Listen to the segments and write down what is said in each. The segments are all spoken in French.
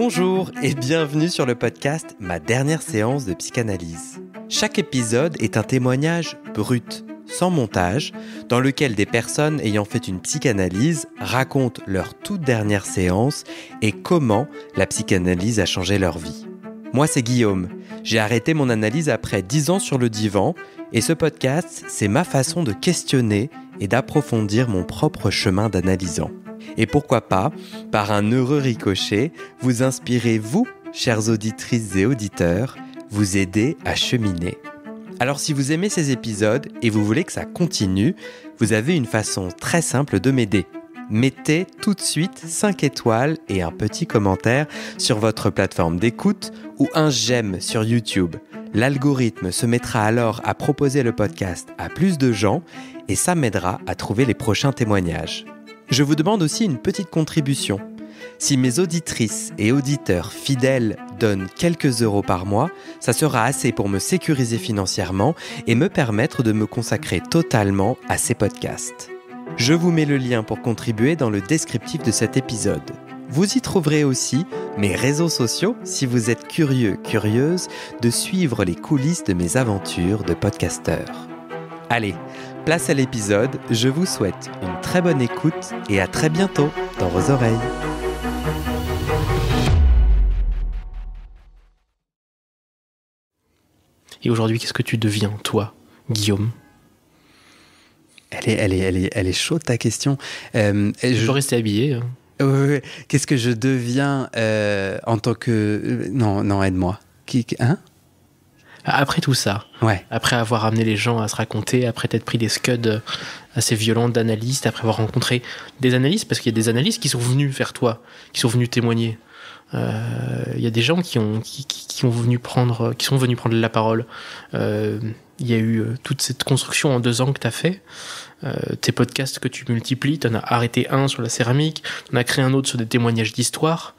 Bonjour et bienvenue sur le podcast Ma dernière séance de psychanalyse. Chaque épisode est un témoignage brut, sans montage, dans lequel des personnes ayant fait une psychanalyse racontent leur toute dernière séance et comment la psychanalyse a changé leur vie. Moi, c'est Guillaume. J'ai arrêté mon analyse après 10 ans sur le divan et ce podcast, c'est ma façon de questionner et d'approfondir mon propre chemin d'analysant. Et pourquoi pas, par un heureux ricochet, vous inspirez vous, chères auditrices et auditeurs, vous aider à cheminer. Alors si vous aimez ces épisodes et vous voulez que ça continue, vous avez une façon très simple de m'aider. Mettez tout de suite 5 étoiles et un petit commentaire sur votre plateforme d'écoute ou un j'aime sur YouTube. L'algorithme se mettra alors à proposer le podcast à plus de gens et ça m'aidera à trouver les prochains témoignages. Je vous demande aussi une petite contribution. Si mes auditrices et auditeurs fidèles donnent quelques euros par mois, ça sera assez pour me sécuriser financièrement et me permettre de me consacrer totalement à ces podcasts. Je vous mets le lien pour contribuer dans le descriptif de cet épisode. Vous y trouverez aussi mes réseaux sociaux si vous êtes curieuse de suivre les coulisses de mes aventures de podcasteur. Allez, place à l'épisode, je vous souhaite une très bonne écoute et à très bientôt dans vos oreilles. Et aujourd'hui, qu'est-ce que tu deviens, toi, Guillaume ? Elle est chaude ta question. Je peux rester habillé. Hein. Ouais. Qu'est-ce que je deviens en tant que... Non, aide-moi. Hein ? Après tout ça, ouais. Après avoir amené les gens à se raconter, après t'être pris des scuds assez violents d'analystes, après avoir rencontré des analystes, parce qu'il y a des analystes qui sont venus vers toi, qui sont venus témoigner. Il y a des gens qui sont venus prendre la parole. Il y a eu toute cette construction en 2 ans que tu as fait. Tes podcasts que tu multiplies, tu en as arrêté un sur la céramique, tu en as créé un autre sur des témoignages d'histoire,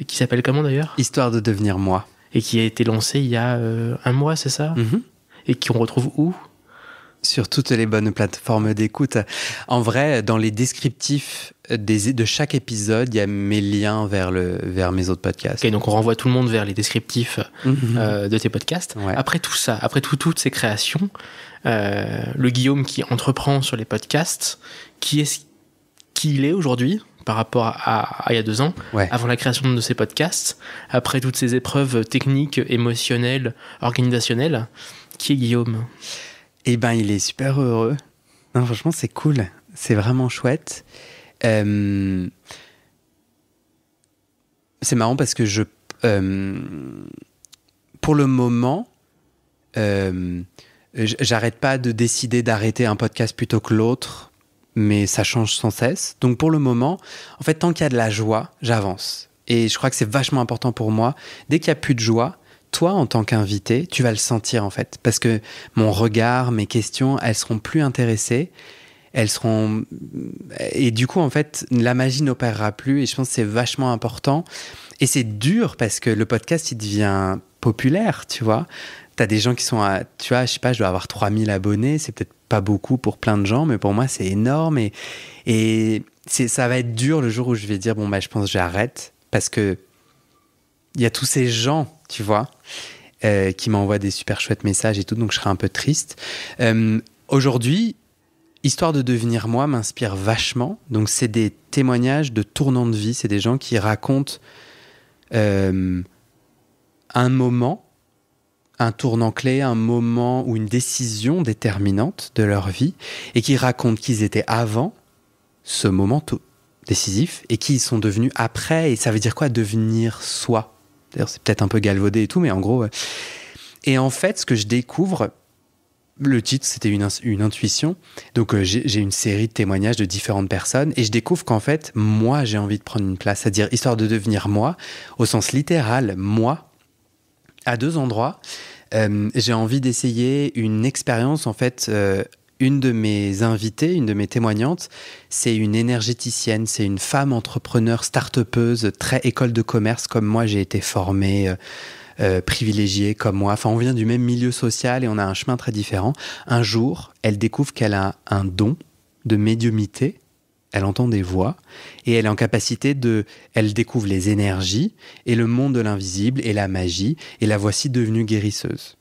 qui s'appelle comment d'ailleurs ? Histoire de devenir moi. Et qui a été lancé il y a 1 mois, c'est ça ? Mm-hmm. Et qu'on retrouve où ? Sur toutes les bonnes plateformes d'écoute. En vrai, dans les descriptifs de chaque épisode, il y a mes liens vers mes autres podcasts. Ok, donc on renvoie tout le monde vers les descriptifs de tes podcasts. Ouais. Après tout ça, après toutes ces créations, le Guillaume qui entreprend sur les podcasts, qui il est aujourd'hui par rapport à il y a 2 ans, ouais. Avant la création de ces podcasts, après toutes ces épreuves techniques, émotionnelles, organisationnelles, qui est Guillaume ? Eh ben, il est super heureux. Non, franchement, c'est cool. C'est vraiment chouette. C'est marrant parce que pour le moment, j'arrête pas de décider d'arrêter un podcast plutôt que l'autre, mais ça change sans cesse. Donc pour le moment, en fait, tant qu'il y a de la joie, j'avance. Et je crois que c'est vachement important pour moi. Dès qu'il n'y a plus de joie, toi, en tant qu'invité, tu vas le sentir, en fait. Parce que mon regard, mes questions, elles seront plus intéressées. Et du coup, en fait, la magie n'opérera plus. Et je pense que c'est vachement important. Et c'est dur parce que le podcast, il devient populaire, tu vois. T'as des gens qui sont tu vois, je sais pas, je dois avoir 3000 abonnés. C'est peut-être pas beaucoup pour plein de gens, mais pour moi, c'est énorme. Et ça va être dur le jour où je vais dire, je pense que j'arrête. Parce que il y a tous ces gens, tu vois, qui m'envoient des super chouettes messages et tout, donc je serai un peu triste. Aujourd'hui, Histoire de devenir moi m'inspire vachement. Donc c'est des témoignages de tournants de vie, c'est des gens qui racontent un moment, un tournant clé, un moment ou une décision déterminante de leur vie, et qui racontent qu'ils étaient avant ce moment décisif et qui ils sont devenus après. Et ça veut dire quoi, devenir soi ? D'ailleurs, c'est peut-être un peu galvaudé et tout, mais en gros... Et en fait, ce que je découvre... Le titre, c'était une intuition. Donc, j'ai une série de témoignages de différentes personnes et je découvre qu'en fait, moi, j'ai envie de prendre une place. C'est-à-dire, histoire de devenir moi, au sens littéral, moi, à 2 endroits. J'ai envie d'essayer une expérience, en fait... Une de mes invitées, une de mes témoignantes, c'est une énergéticienne, c'est une femme entrepreneur, start-upeuse, très école de commerce, comme moi j'ai été formée, privilégiée comme moi. Enfin, on vient du même milieu social et on a un chemin très différent. Un jour, elle découvre qu'elle a un don de médiumnité elle entend des voix et elle est en capacité elle découvre les énergies et le monde de l'invisible et la magie et la voici devenue guérisseuse.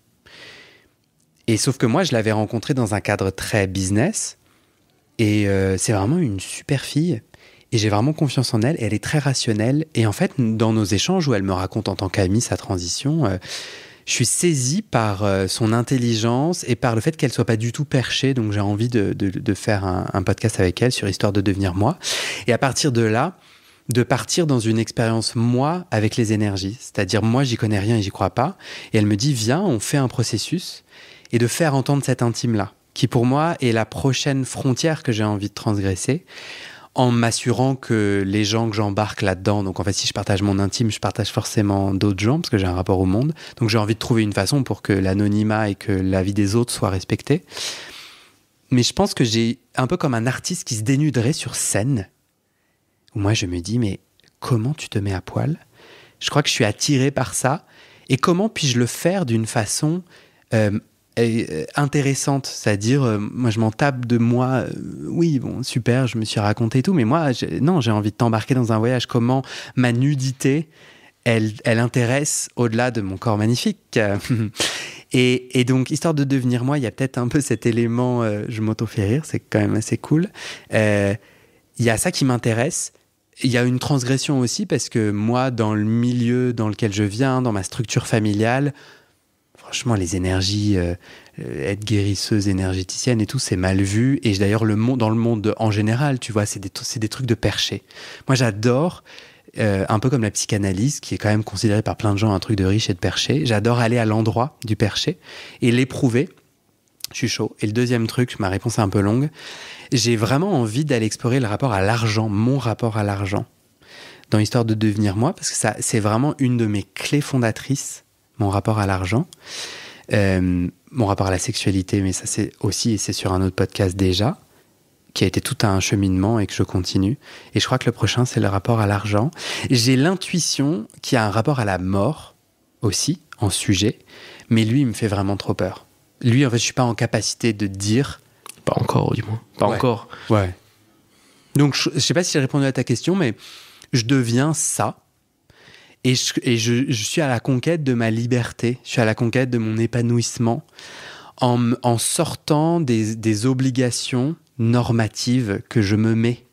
Et sauf que moi, je l'avais rencontrée dans un cadre très business et c'est vraiment une super fille et j'ai vraiment confiance en elle. Elle est très rationnelle et en fait, dans nos échanges où elle me raconte en tant qu'amie sa transition, je suis saisi par son intelligence et par le fait qu'elle soit pas du tout perchée. Donc j'ai envie de faire un podcast avec elle sur Histoire de devenir moi. Et à partir de là, de partir dans une expérience moi avec les énergies. C'est-à-dire moi, j'y connais rien et j'y crois pas. Et elle me dit, viens, on fait un processus et de faire entendre cet intime-là, qui pour moi est la prochaine frontière que j'ai envie de transgresser, en m'assurant que les gens que j'embarque là-dedans, donc en fait si je partage mon intime, je partage forcément d'autres gens, parce que j'ai un rapport au monde, donc j'ai envie de trouver une façon pour que l'anonymat et que la vie des autres soient respectés. Mais je pense que j'ai un peu comme un artiste qui se dénuderait sur scène, où moi je me dis, mais comment tu te mets à poil ? Je crois que je suis attiré par ça, et comment puis-je le faire d'une façon intéressante, c'est-à-dire moi je m'en tape de moi, oui bon super, je me suis raconté tout, mais moi j'ai envie de t'embarquer dans un voyage. Comment ma nudité elle intéresse au-delà de mon corps magnifique. Et donc Histoire de devenir moi, il y a peut-être un peu cet élément, je m'auto-fais rire, c'est quand même assez cool, il y a ça qui m'intéresse. Il y a une transgression aussi parce que moi dans le milieu dans lequel je viens, dans ma structure familiale, franchement, les énergies, être guérisseuse, énergéticienne et tout, c'est mal vu. Et d'ailleurs, dans le monde en général, tu vois, c'est des trucs de perché. Moi, j'adore, un peu comme la psychanalyse, qui est quand même considérée par plein de gens un truc de riche et de perché. J'adore aller à l'endroit du perché et l'éprouver. Je suis chaud. Et le deuxième truc, ma réponse est un peu longue, j'ai vraiment envie d'aller explorer le rapport à l'argent, mon rapport à l'argent, dans Histoire de devenir moi, parce que ça, c'est vraiment une de mes clés fondatrices, mon rapport à l'argent, mon rapport à la sexualité, mais ça c'est aussi, et c'est sur un autre podcast déjà, qui a été tout un cheminement et que je continue. Et je crois que le prochain, c'est le rapport à l'argent. J'ai l'intuition qu'il y a un rapport à la mort aussi, en sujet, mais lui, il me fait vraiment trop peur. Lui, en fait, je suis pas en capacité de dire... Pas encore, du moins. Pas encore. Ouais. Donc, je sais pas si j'ai répondu à ta question, mais je deviens ça. Et je suis à la conquête de ma liberté, je suis à la conquête de mon épanouissement en sortant des obligations normatives que je me mets.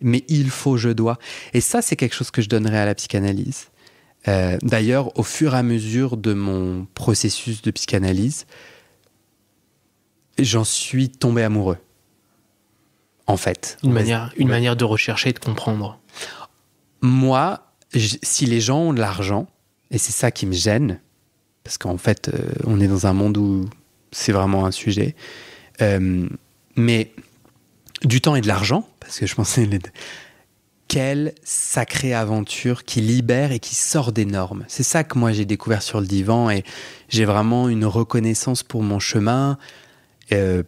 Mais il faut, je dois. Et ça, c'est quelque chose que je donnerais à la psychanalyse. D'ailleurs, au fur et à mesure de mon processus de psychanalyse, j'en suis tombé amoureux. En fait. Une manière de rechercher et de comprendre. Moi... si les gens ont de l'argent, et c'est ça qui me gêne, parce qu'en fait, on est dans un monde où c'est vraiment un sujet, mais du temps et de l'argent, parce que je pensais, quelle sacrée aventure qui libère et qui sort des normes. C'est ça que moi j'ai découvert sur le divan, et j'ai vraiment une reconnaissance pour mon chemin,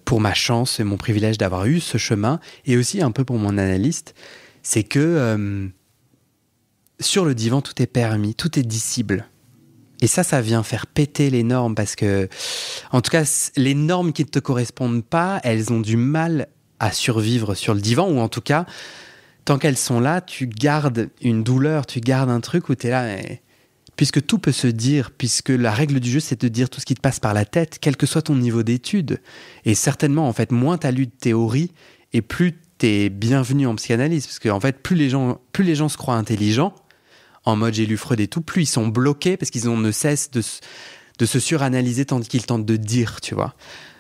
pour ma chance et mon privilège d'avoir eu ce chemin, et aussi un peu pour mon analyste, c'est que... sur le divan, tout est permis, tout est dissible. Et ça vient faire péter les normes parce que, en tout cas, les normes qui ne te correspondent pas, elles ont du mal à survivre sur le divan, ou en tout cas, tant qu'elles sont là, tu gardes une douleur, tu gardes un truc où tu es là, mais... puisque tout peut se dire, puisque la règle du jeu, c'est de dire tout ce qui te passe par la tête, quel que soit ton niveau d'études. Et certainement, en fait, moins tu as lu de théorie et plus tu es bienvenu en psychanalyse. Parce qu'en fait, plus les gens se croient intelligents, en mode j'ai lu Freud et tout, plus ils sont bloqués parce qu'ils ne cessent de se suranalyser tandis qu'ils tentent de dire, tu vois.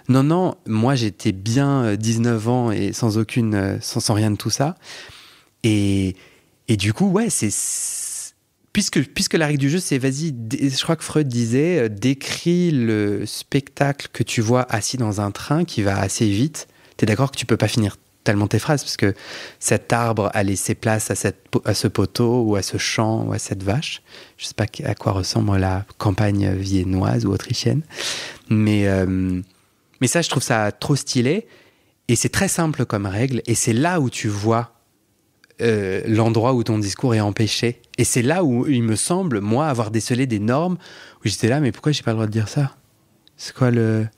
Non, moi j'étais bien 19 ans et sans rien de tout ça. Et du coup, ouais, puisque la règle du jeu, c'est vas-y, je crois que Freud disait, décris le spectacle que tu vois assis dans un train qui va assez vite. T'es d'accord que tu peux pas finir tellement tes phrases, parce que cet arbre a laissé place à ce poteau ou à ce champ ou à cette vache. Je sais pas à quoi ressemble la campagne viennoise ou autrichienne, mais ça, je trouve ça trop stylé, et c'est très simple comme règle, et c'est là où tu vois l'endroit où ton discours est empêché, et c'est là où il me semble, moi, avoir décelé des normes où j'étais là, mais pourquoi j'ai pas le droit de dire ça ? C'est quoi le...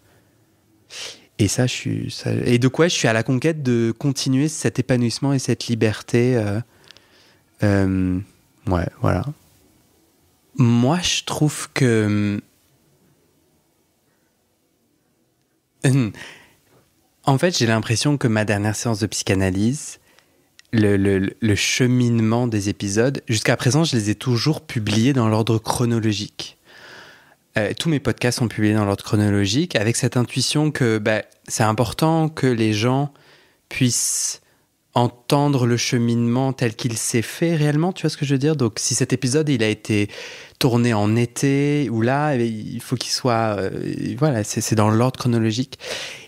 Et et donc ouais, je suis à la conquête de continuer cet épanouissement et cette liberté. Ouais, voilà. Moi, je trouve que en fait, j'ai l'impression que ma dernière séance de psychanalyse, le cheminement des épisodes, jusqu'à présent, je les ai toujours publiés dans l'ordre chronologique. Tous mes podcasts sont publiés dans l'ordre chronologique, avec cette intuition que c'est important que les gens puissent entendre le cheminement tel qu'il s'est fait réellement, tu vois ce que je veux dire? Donc si cet épisode il a été tourné en été ou là, il faut qu'il soit voilà, c'est dans l'ordre chronologique.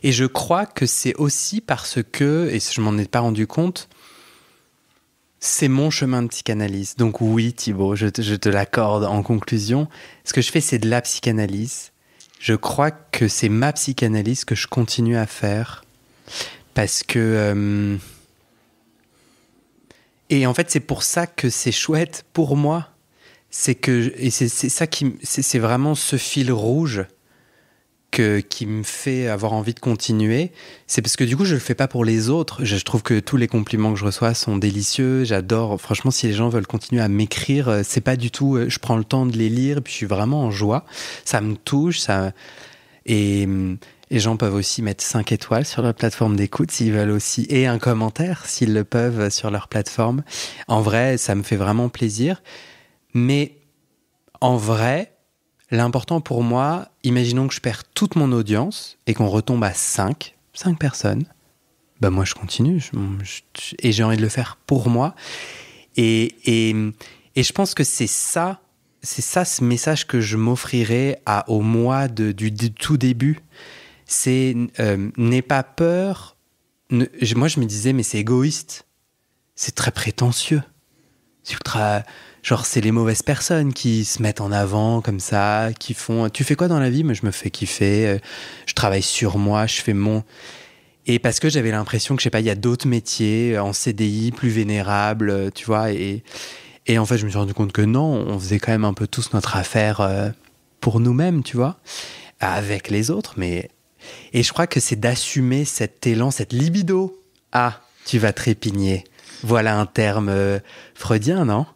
Et je crois que c'est aussi parce que, et je m'en ai pas rendu compte, c'est mon chemin de psychanalyse. Donc oui, Thibaut, je te l'accorde en conclusion. Ce que je fais, c'est de la psychanalyse. Je crois que c'est ma psychanalyse que je continue à faire parce que et en fait, c'est pour ça que c'est chouette pour moi. C'est ça c'est vraiment ce fil rouge qui me fait avoir envie de continuer. C'est parce que du coup, je le fais pas pour les autres. Je trouve que tous les compliments que je reçois sont délicieux. J'adore. Franchement, si les gens veulent continuer à m'écrire, c'est pas du tout. Je prends le temps de les lire et puis je suis vraiment en joie. Ça me touche. Et les gens peuvent aussi mettre 5 étoiles sur leur plateforme d'écoute s'ils veulent aussi, et un commentaire s'ils le peuvent sur leur plateforme. En vrai, ça me fait vraiment plaisir. Mais en vrai, l'important pour moi, imaginons que je perds toute mon audience et qu'on retombe à 5 personnes. Moi, je continue et j'ai envie de le faire pour moi. Et je pense que c'est ça ce message que je m'offrirais au mois du tout début. C'est n'aie pas peur. Moi, je me disais, mais c'est égoïste. C'est très prétentieux. C'est ultra. Genre, c'est les mauvaises personnes qui se mettent en avant comme ça, qui font. Tu fais quoi dans la vie? Moi, je me fais kiffer. Je travaille sur moi, je fais mon. Et parce que j'avais l'impression que, je sais pas, il y a d'autres métiers en CDI plus vénérables, tu vois. Et en fait, je me suis rendu compte que non, on faisait quand même un peu tous notre affaire pour nous-mêmes, tu vois, avec les autres, mais. Et je crois que c'est d'assumer cet élan, cette libido. Ah, tu vas trépigner. Voilà un terme freudien, non?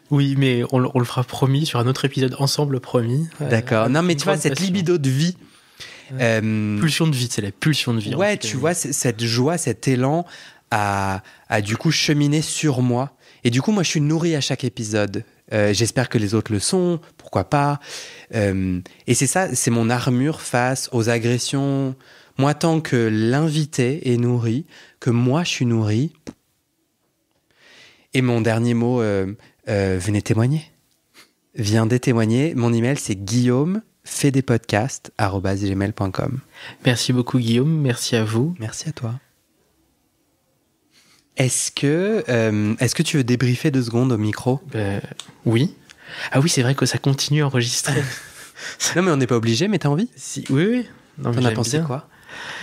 Oui, mais on le fera promis sur un autre épisode ensemble, promis. D'accord. Non, mais tu vois, cette libido de vie. Pulsion de vie, c'est la pulsion de vie. Ouais, tu vois, cette joie, cet élan à du coup cheminer sur moi. Et du coup, moi, je suis nourri à chaque épisode. J'espère que les autres le sont, pourquoi pas. Et c'est ça, c'est mon armure face aux agressions. Moi, tant que l'invité est nourri, que moi, je suis nourri. Et mon dernier mot, venez témoigner. Viendez témoigner. Mon email, c'est guillaumefetdespodcasts@gmail.com. Merci beaucoup, Guillaume. Merci à vous. Merci à toi. Est-ce que tu veux débriefer 2 secondes au micro? Oui. Ah oui, c'est vrai que ça continue à enregistrer. Non, mais on n'est pas obligé, mais t'as envie? Si, oui. Non, T'en as pensé quoi?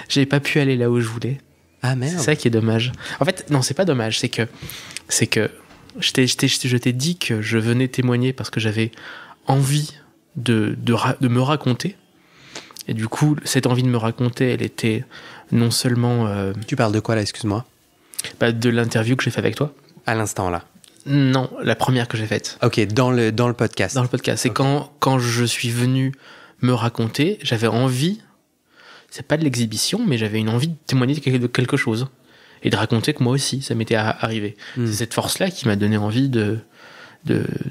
J'ai pas pu aller là où je voulais. Ah merde. C'est ça qui est dommage. En fait, non, c'est pas dommage. C'est que je t'ai dit que je venais témoigner parce que j'avais envie de me raconter. Et du coup, cette envie de me raconter, elle était non seulement... Tu parles de quoi là, excuse-moi? De l'interview que j'ai fait avec toi. À l'instant là? Non, la première que j'ai faite. Ok, dans le podcast. Dans le podcast. C'est okay. Quand je suis venu me raconter, j'avais envie, c'est pas de l'exhibition, mais j'avais une envie de témoigner de quelque chose. Et de raconter que moi aussi, ça m'était arrivé. C'est cette force-là qui m'a donné envie de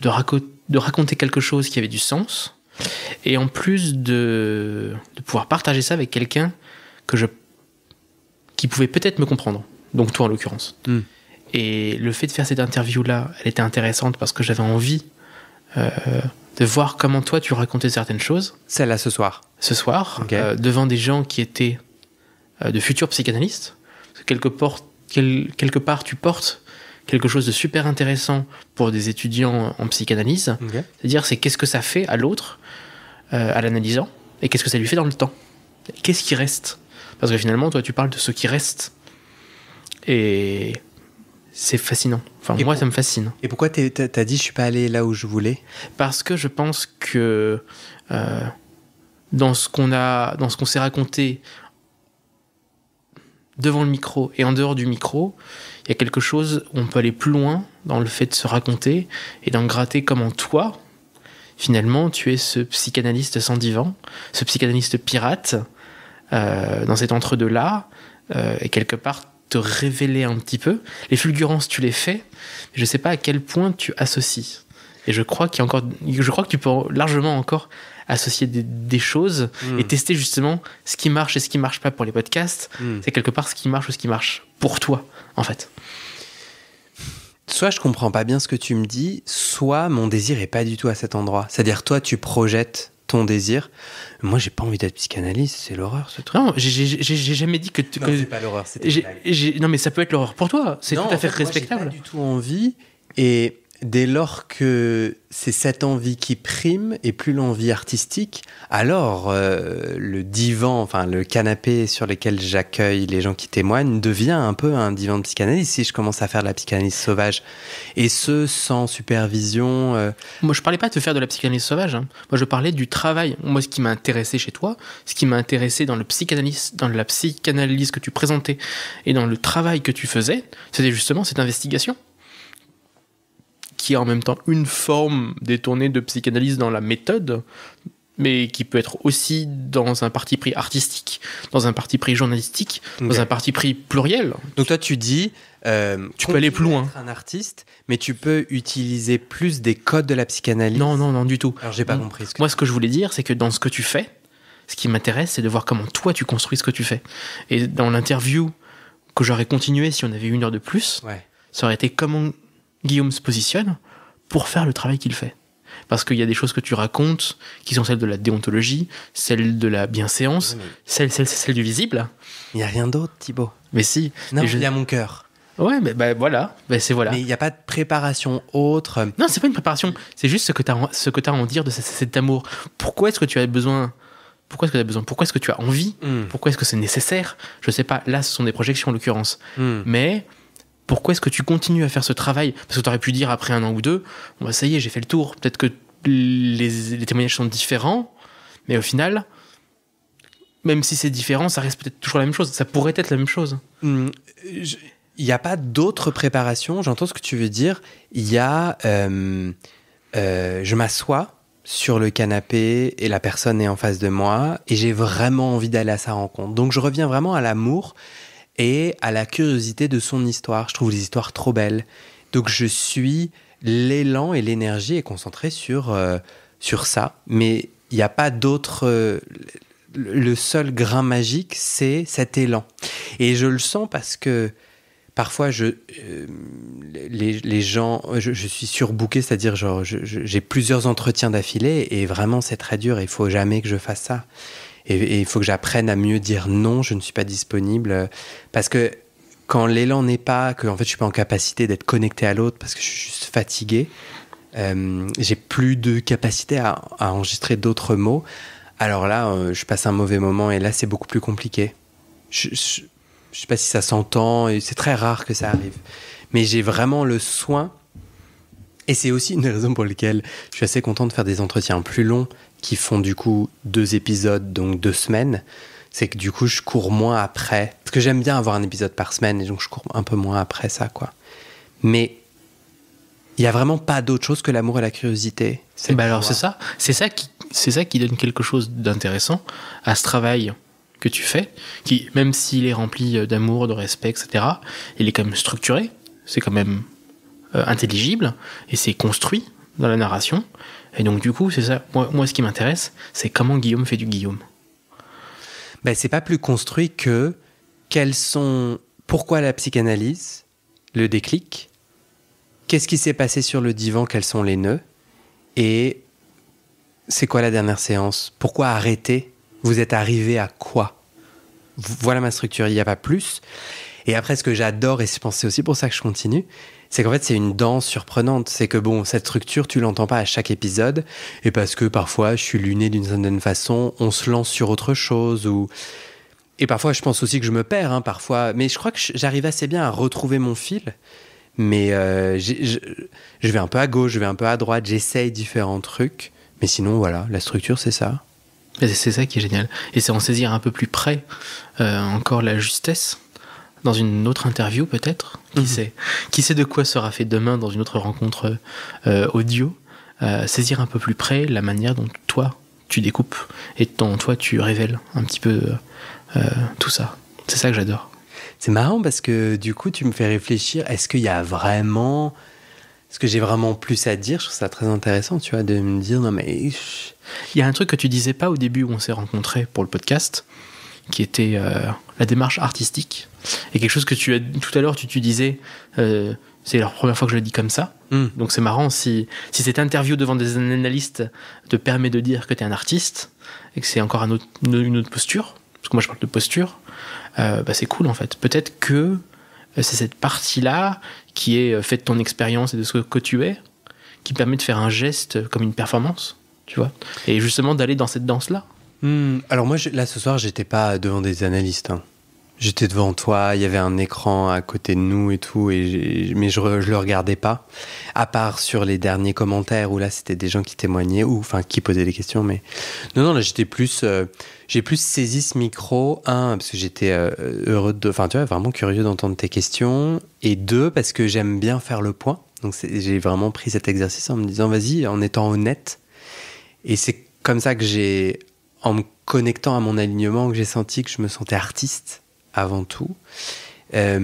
raconter quelque chose qui avait du sens. Et en plus de pouvoir partager ça avec quelqu'un qui pouvait peut-être me comprendre. Donc toi, en l'occurrence. Et le fait de faire cette interview-là, elle était intéressante parce que j'avais envie de voir comment toi, tu racontais certaines choses. Celle-là, ce soir. Ce soir, okay. Devant des gens qui étaient de futurs psychanalystes. Quelque part, tu portes quelque chose de super intéressant pour des étudiants en psychanalyse. Okay. C'est-à-dire, c'est qu'est-ce que ça fait à l'autre, à l'analysant, et qu'est-ce que ça lui fait dans le temps. Et qu'est-ce qui reste? Parce que finalement, toi, tu parles de ce qui reste. Et c'est fascinant. Enfin, moi, ça me fascine. Et pourquoi t'as dit je suis pas allé là où je voulais? Parce que je pense que dans ce qu'on s'est raconté, devant le micro et en dehors du micro, il y a quelque chose où on peut aller plus loin dans le fait de se raconter et d'en gratter comment toi, finalement, tu es ce psychanalyste sans divan, ce psychanalyste pirate, dans cet entre-deux-là, et quelque part te révéler un petit peu. Les fulgurances, tu les fais, mais je ne sais pas à quel point tu associes. Et je crois que tu peux largement encore associer des choses et tester justement ce qui marche et ce qui marche pas pour les podcasts. C'est quelque part ce qui marche ou ce qui marche pour toi, en fait. Soit je comprends pas bien ce que tu me dis, soit mon désir est pas du tout à cet endroit. C'est-à-dire, toi, tu projettes ton désir. Moi, j'ai pas envie d'être psychanalyste, c'est l'horreur, ce truc. Non, j'ai jamais dit que... Non, c'est pas l'horreur, c'était non, mais ça peut être l'horreur pour toi. C'est tout à fait respectable. Moi, j'ai pas du tout envie. Et dès lors que c'est cette envie qui prime et plus l'envie artistique, alors le divan, enfin le canapé sur lequel j'accueille les gens qui témoignent devient un peu un divan de psychanalyse si je commence à faire de la psychanalyse sauvage. Et ce, sans supervision. Moi, je parlais pas de te faire de la psychanalyse sauvage. Hein. Moi, je parlais du travail. Moi, ce qui m'a intéressé chez toi, ce qui m'a intéressé dans la psychanalyse que tu présentais et dans le travail que tu faisais, c'était justement cette investigation, qui est en même temps une forme détournée de psychanalyse dans la méthode, mais qui peut être aussi dans un parti pris artistique, dans un parti pris journalistique, dans un parti pris pluriel. Donc toi, tu dis... tu peux aller plus loin. Être un artiste, mais tu peux utiliser plus des codes de la psychanalyse. Non, du tout. Alors, j'ai pas compris. Moi, ce que je voulais dire, c'est que dans ce que tu fais, ce qui m'intéresse, c'est de voir comment toi, tu construis ce que tu fais. Et dans l'interview que j'aurais continué si on avait 1 heure de plus, ça aurait été comment Guillaume se positionne pour faire le travail qu'il fait. Parce qu'il y a des choses que tu racontes qui sont celles de la déontologie, celles de la bienséance, celles du visible. Il n'y a rien d'autre, Thibaut. Mais si. Non, il y a mon cœur. Ouais, mais voilà. C'est voilà. Mais il n'y a pas de préparation autre. Non, c'est pas une préparation. C'est juste ce que tu as à en dire de cet amour. Pourquoi est-ce que tu as besoin? Pourquoi est-ce que tu as envie? Pourquoi est-ce que c'est nécessaire? Je sais pas. Là, ce sont des projections en l'occurrence. Mais pourquoi est-ce que tu continues à faire ce travail? Parce que tu aurais pu dire après 1 an ou 2, bon bah ça y est, j'ai fait le tour. Peut-être que les témoignages sont différents, mais au final, même si c'est différent, ça reste peut-être toujours la même chose. Ça pourrait être la même chose. Il n'y a pas d'autre préparation. J'entends ce que tu veux dire. Il y a... je m'assois sur le canapé et la personne est en face de moi et j'ai vraiment envie d'aller à sa rencontre. Donc je reviens vraiment à l'amour et à la curiosité de son histoire. Je trouve les histoires trop belles. Donc je suis... L'élan et l'énergie est concentré sur ça. Mais il n'y a pas d'autre... le seul grain magique, c'est cet élan. Et je le sens parce que parfois, les gens... Je suis surbooké, c'est-à-dire genre, j'ai plusieurs entretiens d'affilée et vraiment, c'est très dur. Il ne faut jamais que je fasse ça. Et il faut que j'apprenne à mieux dire non, je ne suis pas disponible. Parce que quand l'élan n'est pas, que en fait, je ne suis pas en capacité d'être connecté à l'autre parce que je suis juste fatigué, j'ai plus de capacité à enregistrer d'autres mots. Alors là, je passe un mauvais moment et là, c'est beaucoup plus compliqué. Je ne sais pas si ça s'entend et c'est très rare que ça arrive. Mais j'ai vraiment le soin. Et c'est aussi une des raisons pour lesquelles je suis assez content de faire des entretiens plus longs qui font du coup 2 épisodes, donc 2 semaines. C'est que du coup, je cours moins après. Parce que j'aime bien avoir un épisode par semaine et donc je cours un peu moins après ça, quoi. Mais il n'y a vraiment pas d'autre chose que l'amour et la curiosité. Alors c'est ça qui donne quelque chose d'intéressant à ce travail que tu fais, qui, même s'il est rempli d'amour, de respect, etc., il est quand même structuré, c'est quand même intelligible, et c'est construit dans la narration. Et donc du coup, c'est ça. Moi, ce qui m'intéresse, c'est comment Guillaume fait du Guillaume. C'est pas plus construit que pourquoi la psychanalyse, le déclic, qu'est-ce qui s'est passé sur le divan, quels sont les nœuds, et c'est quoi la dernière séance, pourquoi arrêter, vous êtes arrivé à quoi? Voilà ma structure, il n'y a pas plus. Et après, ce que j'adore, et je pense que c'est aussi pour ça que je continue, c'est qu'en fait, c'est une danse surprenante. C'est que bon, cette structure, tu l'entends pas à chaque épisode, et parce que parfois, je suis luné d'une certaine façon, on se lance sur autre chose, et parfois, je pense aussi que je me perds, parfois. Mais je crois que j'arrive assez bien à retrouver mon fil. Mais je vais un peu à gauche, je vais un peu à droite, j'essaye différents trucs. Mais sinon, voilà, la structure, c'est ça. C'est ça qui est génial. Et c'est en saisir un peu plus près encore la justesse dans une autre interview peut-être, qui sait de quoi sera fait demain dans une autre rencontre audio, saisir un peu plus près la manière dont toi tu découpes et dont toi tu révèles un petit peu tout ça. C'est ça que j'adore. C'est marrant parce que du coup tu me fais réfléchir, est-ce qu'il y a vraiment... Est-ce que j'ai vraiment plus à dire? Je trouve ça très intéressant, tu vois, de me dire non mais... Il y a un truc que tu disais pas au début où on s'est rencontrés pour le podcast, qui était la démarche artistique. Et quelque chose que tout à l'heure tu disais, c'est la première fois que je le dis comme ça. Donc c'est marrant si cette interview devant des analystes te permet de dire que tu es un artiste et que c'est encore une autre posture, parce que moi je parle de posture, c'est cool en fait. Peut-être que c'est cette partie-là qui est faite de ton expérience et de ce que tu es, qui permet de faire un geste comme une performance, tu vois, et justement d'aller dans cette danse-là. Alors moi, là ce soir, j'étais pas devant des analystes. J'étais devant toi, il y avait un écran à côté de nous et tout, mais je le regardais pas, à part sur les derniers commentaires où là c'était des gens qui témoignaient ou enfin qui posaient des questions. Mais non, là j'étais plus, j'ai plus saisi ce micro, parce que j'étais heureux enfin tu vois, vraiment curieux d'entendre tes questions, et deux parce que j'aime bien faire le point. Donc j'ai vraiment pris cet exercice en me disant vas-y, en étant honnête, et c'est comme ça que en me connectant à mon alignement, que j'ai senti que je me sentais artiste avant tout. Et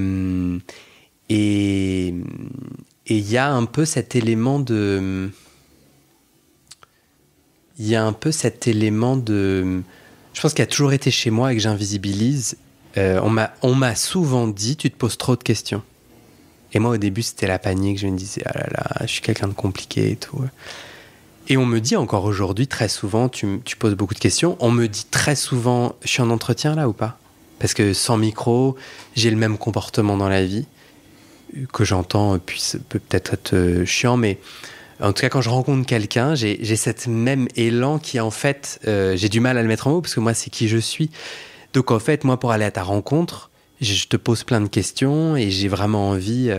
il y a un peu cet élément de... Je pense qu'il a toujours été chez moi et que j'invisibilise. On m'a souvent dit, tu te poses trop de questions. Et moi, au début, c'était la panique. Je me disais, ah là là, je suis quelqu'un de compliqué et tout. Et on me dit encore aujourd'hui, très souvent, tu poses beaucoup de questions. On me dit très souvent, je suis en entretien là ou pas? Parce que sans micro, j'ai le même comportement dans la vie, que j'entends peut peut-être être chiant, mais en tout cas, quand je rencontre quelqu'un, j'ai cette même élan qui, en fait, j'ai du mal à le mettre en mots, parce que moi, c'est qui je suis. Donc, en fait, moi, pour aller à ta rencontre, je te pose plein de questions et j'ai vraiment envie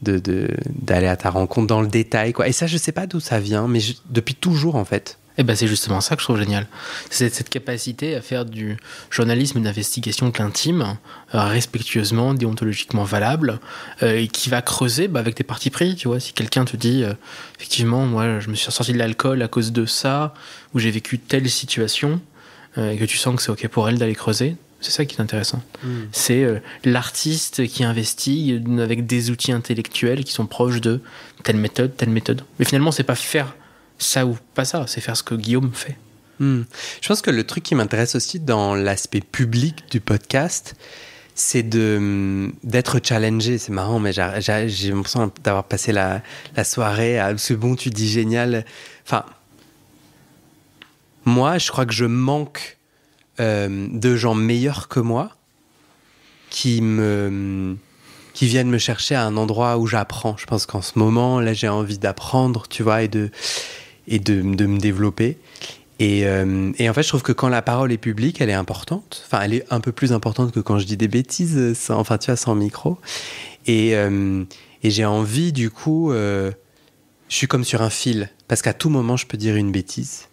d'aller à ta rencontre dans le détail, quoi. Et ça, je sais pas d'où ça vient, mais depuis toujours, en fait. Et c'est justement ça que je trouve génial. C'est cette capacité à faire du journalisme d'investigation de l'intime, respectueusement, déontologiquement valable, et qui va creuser avec tes partis pris, tu vois. Si quelqu'un te dit, effectivement, moi, je me suis sorti de l'alcool à cause de ça, ou j'ai vécu telle situation, et que tu sens que c'est OK pour elle d'aller creuser, c'est ça qui est intéressant. C'est l'artiste qui investigue avec des outils intellectuels qui sont proches de telle méthode. Mais finalement, c'est pas faire ça ou pas ça, c'est faire ce que Guillaume fait. Je pense que le truc qui m'intéresse aussi dans l'aspect public du podcast, c'est d'être challengé. C'est marrant, mais j'ai l'impression d'avoir passé la soirée à c'est bon, tu dis génial. Enfin, moi, je crois que je manque de gens meilleurs que moi qui viennent me chercher à un endroit où j'apprends. Je pense qu'en ce moment, là, j'ai envie d'apprendre, tu vois, et de me développer. Et en fait, je trouve que quand la parole est publique, elle est importante. Enfin, elle est un peu plus importante que quand je dis des bêtises, sans micro. Et j'ai envie, du coup, je suis comme sur un fil. Parce qu'à tout moment, je peux dire une bêtise.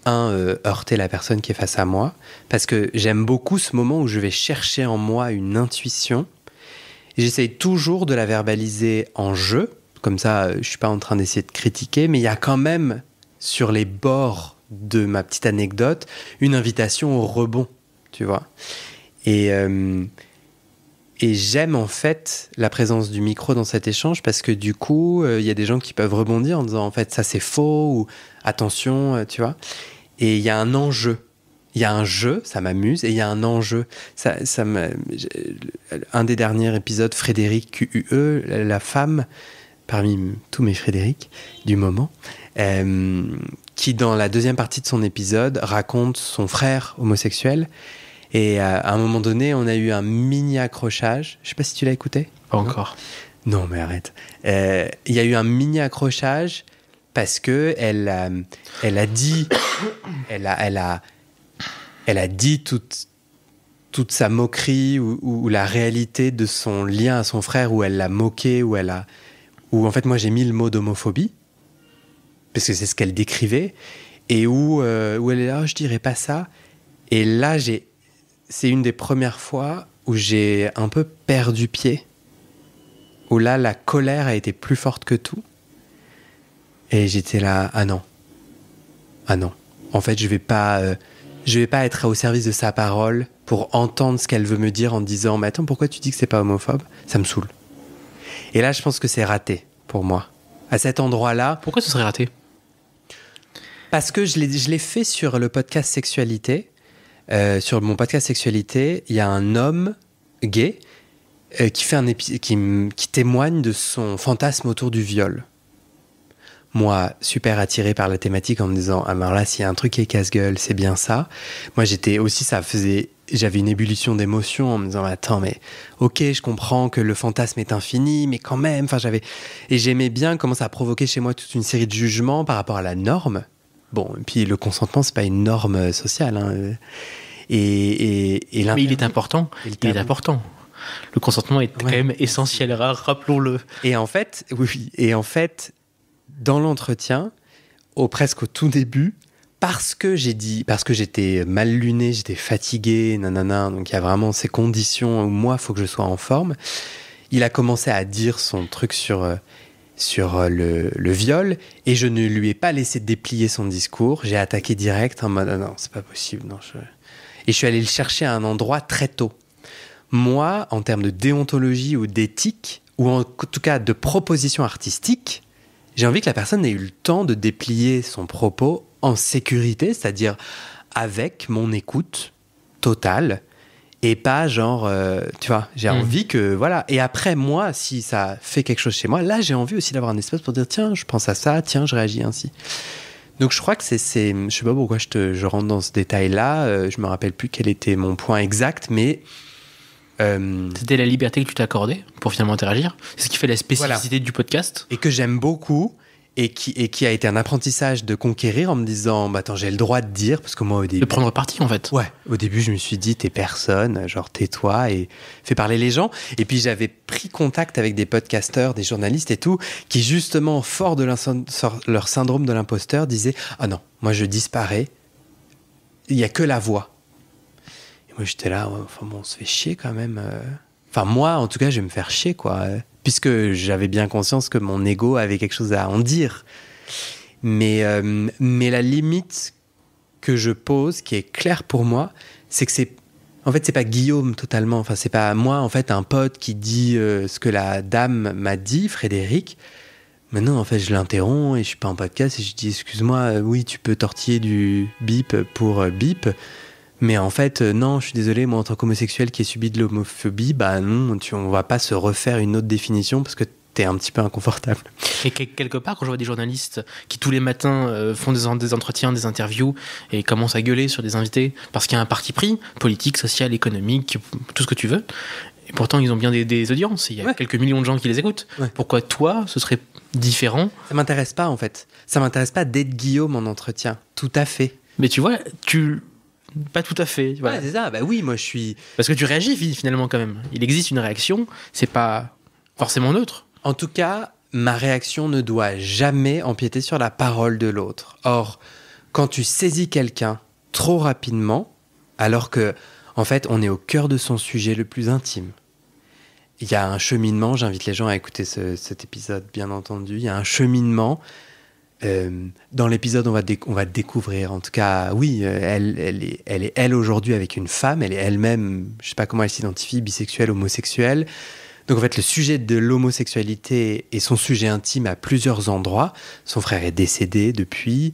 Heurter la personne qui est face à moi. Parce que j'aime beaucoup ce moment où je vais chercher en moi une intuition. Et j'essaye toujours de la verbaliser en jeu. Comme ça, je suis pas en train d'essayer de critiquer, mais il y a quand même, sur les bords de ma petite anecdote, une invitation au rebond, tu vois. Et j'aime en fait la présence du micro dans cet échange parce que du coup, il y a des gens qui peuvent rebondir en disant en fait ça c'est faux ou attention, tu vois. Et il y a un enjeu. Il y a un jeu, ça m'amuse, et il y a un enjeu. Un des derniers épisodes, Frédéric QUE, la femme, parmi tous mes Frédéric du moment, qui dans la deuxième partie de son épisode raconte son frère homosexuel. Et à un moment donné, on a eu un mini accrochage. Je sais pas si tu l'as écouté. Pas encore. Non, mais arrête. Il y a eu un mini accrochage parce que elle a dit toute sa moquerie ou la réalité de son lien à son frère, où elle l'a moqué, où en fait moi j'ai mis le mot d'homophobie parce que c'est ce qu'elle décrivait, et où elle est là, je dirais pas ça. Et là c'est une des premières fois où j'ai un peu perdu pied, où là, la colère a été plus forte que tout. Et j'étais là, ah non. En fait, je vais pas être au service de sa parole pour entendre ce qu'elle veut me dire en disant, mais attends, pourquoi tu dis que c'est pas homophobe ? Ça me saoule. Et là, je pense que c'est raté pour moi. À cet endroit-là. Pourquoi ce serait raté ? Parce que je l'ai fait sur le podcast Sexualité. Sur mon podcast Sexualité, il y a un homme gay qui fait qui témoigne de son fantasme autour du viol. Moi, super attiré par la thématique en me disant, ah ben là, s'il y a un truc qui est casse-gueule, c'est bien ça. Moi, j'avais une ébullition d'émotions en me disant, attends, mais ok, je comprends que le fantasme est infini, mais quand même, et j'aimais bien comment ça a provoqué chez moi toute une série de jugements par rapport à la norme. Bon, et puis le consentement, c'est pas une norme sociale, hein. Mais il est important. Il est important. Le consentement est quand même essentiel, rare, rappelons-le. Et en fait, dans l'entretien, presque au tout début, parce que j'étais mal luné, j'étais fatigué, nanana, donc il y a vraiment ces conditions où moi, il faut que je sois en forme, il a commencé à dire son truc sur le viol, et je ne lui ai pas laissé déplier son discours, j'ai attaqué direct en mode, non, c'est pas possible, non, et je suis allé le chercher à un endroit très tôt. Moi, en termes de déontologie ou d'éthique, ou en tout cas de proposition artistique, j'ai envie que la personne ait eu le temps de déplier son propos en sécurité, c'est-à-dire avec mon écoute totale, et pas genre, tu vois, j'ai envie que, voilà. Et après, moi, si ça fait quelque chose chez moi, là, j'ai envie aussi d'avoir un espace pour dire, tiens, je pense à ça, tiens, je réagis ainsi. Donc, je crois que je sais pas pourquoi je rentre dans ce détail-là, je me rappelle plus quel était mon point exact, mais... C'était la liberté que tu t'es accordée pour finalement interagir. C'est ce qui fait la spécificité du podcast. Et que j'aime beaucoup et qui a été un apprentissage de conquérir en me disant, attends, j'ai le droit de dire, parce que moi au début... De prendre parti en fait. Ouais, au début je me suis dit, t'es personne, genre tais-toi et fais parler les gens. Et puis j'avais pris contact avec des podcasteurs, des journalistes et tout, qui justement, fort de leur syndrome de l'imposteur, disaient, ah non, moi je disparais, il n'y a que la voix. Moi, j'étais là, on se fait chier quand même. Enfin, moi, en tout cas, je vais me faire chier, quoi. Puisque j'avais bien conscience que mon ego avait quelque chose à en dire. Mais la limite que je pose, qui est claire pour moi, c'est que en fait, c'est pas Guillaume totalement. Enfin, c'est pas moi, en fait, un pote qui dit ce que la dame m'a dit, Frédéric. Maintenant, en fait, je l'interromps et je suis pas en podcast et je dis, excuse-moi, oui, tu peux tortiller du bip pour bip. Mais en fait, non, je suis désolé, moi en tant qu'homosexuel qui ai subi de l'homophobie, non, on va pas se refaire une autre définition parce que t'es un petit peu inconfortable. Et quelque part, quand je vois des journalistes qui tous les matins font des entretiens, des interviews et commencent à gueuler sur des invités parce qu'il y a un parti pris, politique, social, économique, tout ce que tu veux, et pourtant ils ont bien des audiences, il y a quelques millions de gens qui les écoutent. Ouais. Pourquoi toi, ce serait différent ? Ça m'intéresse pas en fait. Ça m'intéresse pas d'être Guillaume en entretien, tout à fait. Mais tu vois, pas tout à fait. Voilà. Ouais, c'est ça. Bah oui, moi je suis... Parce que tu réagis finalement quand même. Il existe une réaction, c'est pas forcément neutre. En tout cas, ma réaction ne doit jamais empiéter sur la parole de l'autre. Or, quand tu saisis quelqu'un trop rapidement, alors que, en fait, on est au cœur de son sujet le plus intime. Il y a un cheminement, j'invite les gens à écouter cet épisode, bien entendu. Il y a un cheminement... dans l'épisode, on va découvrir, en tout cas, oui, elle est aujourd'hui avec une femme, elle est elle-même, je sais pas comment elle s'identifie, bisexuelle, homosexuelle. Donc en fait, le sujet de l'homosexualité est son sujet intime à plusieurs endroits. Son frère est décédé depuis,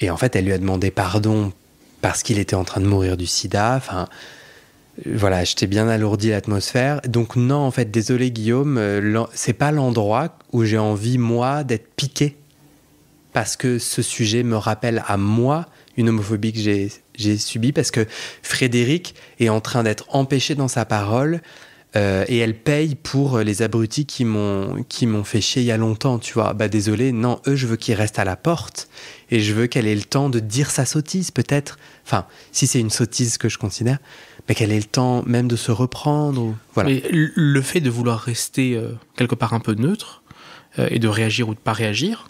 et en fait, elle lui a demandé pardon parce qu'il était en train de mourir du sida. Enfin, voilà, je t'ai bien alourdi l'atmosphère. Donc non, en fait, désolé Guillaume, c'est pas l'endroit où j'ai envie, moi, d'être piqué. Parce que ce sujet me rappelle à moi une homophobie que j'ai subie, parce que Frédéric est en train d'être empêché dans sa parole et elle paye pour les abrutis qui m'ont fait chier il y a longtemps, tu vois. Désolé, non, eux, je veux qu'ils restent à la porte et je veux qu'elle ait le temps de dire sa sottise, peut-être. Enfin, si c'est une sottise que je considère, mais qu'elle ait le temps même de se reprendre. Voilà. Mais le fait de vouloir rester quelque part un peu neutre et de réagir ou de pas réagir,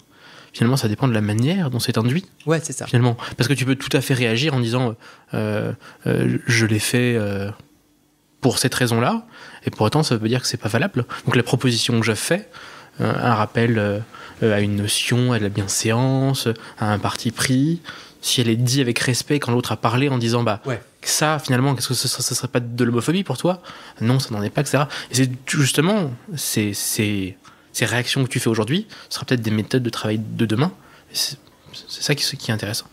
finalement, ça dépend de la manière dont c'est induit. Ouais, c'est ça. Finalement. Parce que tu peux tout à fait réagir en disant je l'ai fait pour cette raison-là, et pour autant, ça veut dire que c'est pas valable. Donc la proposition que je fais, un rappel à une notion, à de la bienséance, à un parti pris, si elle est dit avec respect quand l'autre a parlé en disant ça, finalement, qu'est-ce que ça serait pas de l'homophobie pour toi ? Non, ça n'en est pas, etc. Et c'est justement ces réactions que tu fais aujourd'hui, ce sera peut-être des méthodes de travail de demain. Et c'est ça qui est intéressant.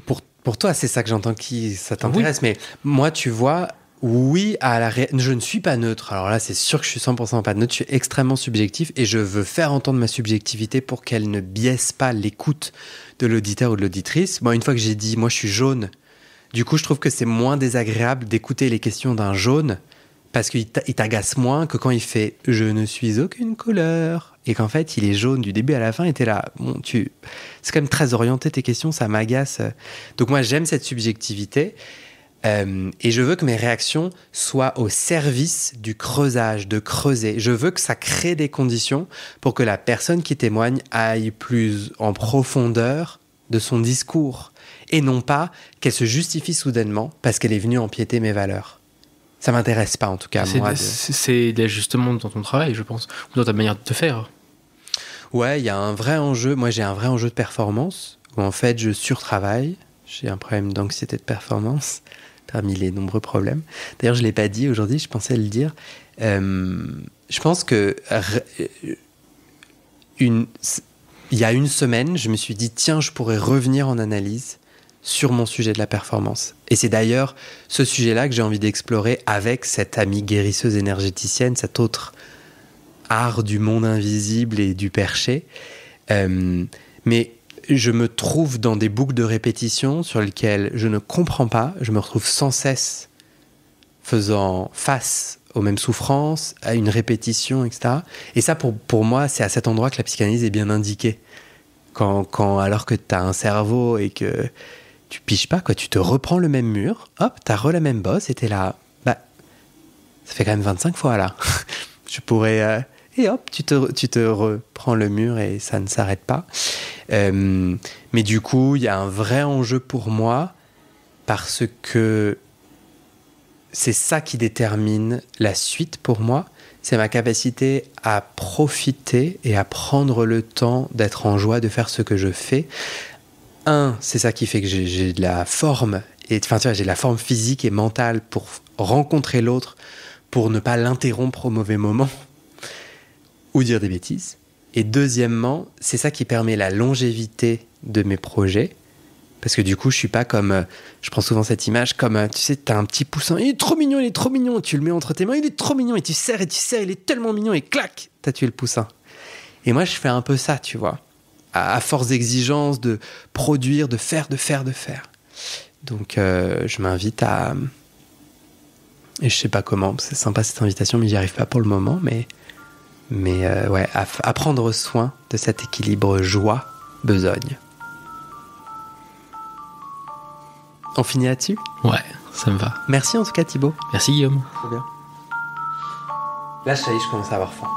Pour toi, c'est ça que j'entends qui ça t'intéresse. Oui. Mais moi, tu vois, oui, je ne suis pas neutre. Alors là, c'est sûr que je suis 100% pas neutre. Je suis extrêmement subjectif et je veux faire entendre ma subjectivité pour qu'elle ne biaise pas l'écoute de l'auditeur ou de l'auditrice. Bon, une fois que j'ai dit, moi, je suis jaune, du coup, je trouve que c'est moins désagréable d'écouter les questions d'un jaune parce qu'il t'agace moins que quand il fait « je ne suis aucune couleur » et qu'en fait, il est jaune du début à la fin et t'es là. Bon, c'est quand même très orienté tes questions, ça m'agace. Donc moi, j'aime cette subjectivité et je veux que mes réactions soient au service du creusage, de creuser. Je veux que ça crée des conditions pour que la personne qui témoigne aille plus en profondeur de son discours et non pas qu'elle se justifie soudainement parce qu'elle est venue empiéter mes valeurs. Ça m'intéresse pas en tout cas. C'est l'ajustement dans ton travail, je pense, ou dans ta manière de te faire. Ouais, il y a un vrai enjeu. Moi, j'ai un vrai enjeu de performance où en fait, je surtravaille. J'ai un problème d'anxiété de performance parmi les nombreux problèmes. D'ailleurs, je l'ai pas dit aujourd'hui, je pensais le dire. Je pense que il y a une semaine, je me suis dit tiens, je pourrais revenir en analyse sur mon sujet de la performance. Et c'est d'ailleurs ce sujet-là que j'ai envie d'explorer avec cette amie guérisseuse énergéticienne, cet autre art du monde invisible et du perché. Mais je me trouve dans des boucles de répétition sur lesquelles je ne comprends pas. Je me retrouve sans cesse faisant face aux mêmes souffrances, à une répétition, etc. Et ça, pour moi, c'est à cet endroit que la psychanalyse est bien indiquée. Alors que tu as un cerveau et que tu piges pas, quoi, tu te reprends le même mur, hop, tu as la même bosse et tu es là. Ça fait quand même 25 fois là. Je pourrais... et hop, tu te reprends le mur et ça ne s'arrête pas. Mais du coup, il y a un vrai enjeu pour moi parce que c'est ça qui détermine la suite pour moi. C'est ma capacité à profiter et à prendre le temps d'être en joie de faire ce que je fais. C'est ça qui fait que j'ai de la forme, j'ai de la forme physique et mentale pour rencontrer l'autre, pour ne pas l'interrompre au mauvais moment ou dire des bêtises. Et deuxièmement, c'est ça qui permet la longévité de mes projets. Parce que du coup, je suis pas comme... je prends souvent cette image comme, tu sais, t'as un petit poussin, il est trop mignon, tu le mets entre tes mains, il est trop mignon, et tu serres, il est tellement mignon, et clac, t'as tué le poussin. Et moi, je fais un peu ça, tu vois. À force d'exigence, de produire, de faire. Donc, je m'invite à... Et je sais pas comment, c'est sympa cette invitation, mais j'y arrive pas pour le moment, mais à prendre soin de cet équilibre joie-besogne. On finit là-dessus ? Ouais, ça me va. Merci en tout cas Thibaut. Merci Guillaume. Trop bien. Là, ça y est, je commence à avoir faim.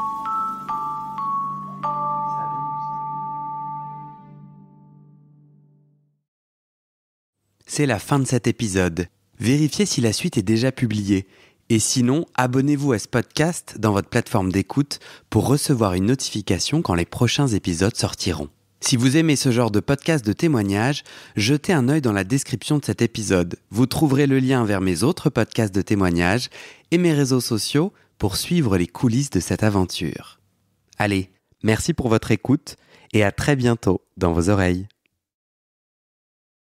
C'est la fin de cet épisode. Vérifiez si la suite est déjà publiée. Et sinon, abonnez-vous à ce podcast dans votre plateforme d'écoute pour recevoir une notification quand les prochains épisodes sortiront. Si vous aimez ce genre de podcast de témoignages, jetez un œil dans la description de cet épisode. Vous trouverez le lien vers mes autres podcasts de témoignages et mes réseaux sociaux pour suivre les coulisses de cette aventure. Allez, merci pour votre écoute et à très bientôt dans vos oreilles.